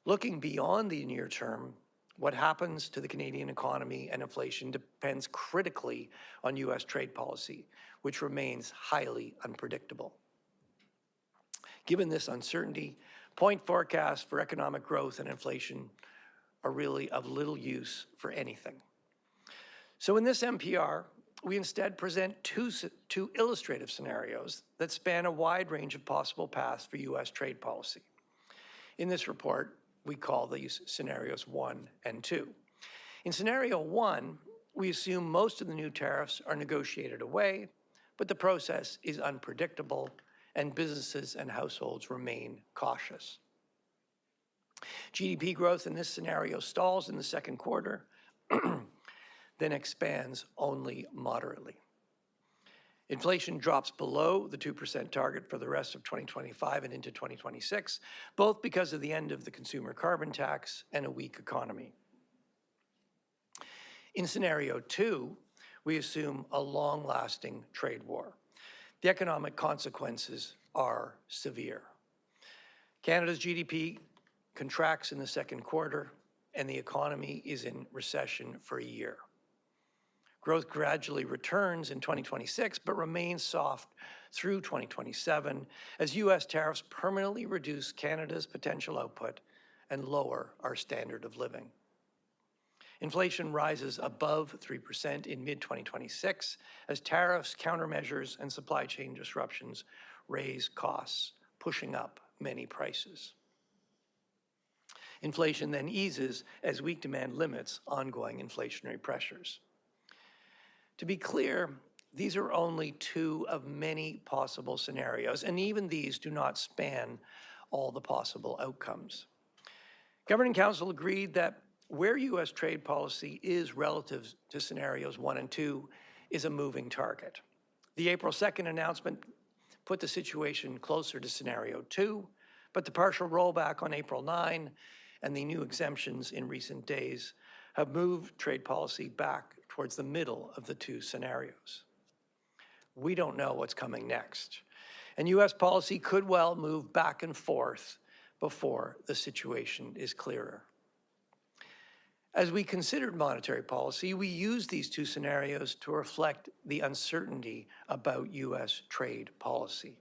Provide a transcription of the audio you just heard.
Looking beyond the near term, what happens to the Canadian economy and inflation depends critically on U.S. trade policy, which remains highly unpredictable. Given this uncertainty, point forecasts for economic growth and inflation are really of little use for anything. So in this NPR, we instead present two illustrative scenarios that span a wide range of possible paths for U.S. trade policy. In this report, we call these scenarios 1 and 2. In scenario 1, we assume most of the new tariffs are negotiated away, but the process is unpredictable and businesses and households remain cautious. GDP growth in this scenario stalls in the second quarter, then expands only moderately. Inflation drops below the 2% target for the rest of 2025 and into 2026, both because of the end of the consumer carbon tax and a weak economy. In scenario 2, we assume a long-lasting trade war. The economic consequences are severe. Canada's GDP contracts in the second quarter, and the economy is in recession for a year. Growth gradually returns in 2026, but remains soft through 2027 as U.S. tariffs permanently reduce Canada's potential output and lower our standard of living. Inflation rises above 3% in mid-2026 as tariffs, countermeasures, and supply chain disruptions raise costs, pushing up many prices. Inflation then eases as weak demand limits ongoing inflationary pressures. To be clear, these are only two of many possible scenarios, and even these do not span all the possible outcomes. Governing Council agreed that where U.S. trade policy is relative to scenarios 1 and 2 is a moving target. The April 2nd announcement put the situation closer to scenario 2, but the partial rollback on April 9 and the new exemptions in recent days have moved trade policy back towards the middle of the two scenarios. We don't know what's coming next, and U.S. policy could well move back and forth before the situation is clearer. As we considered monetary policy, we used these two scenarios to reflect the uncertainty about U.S. trade policy.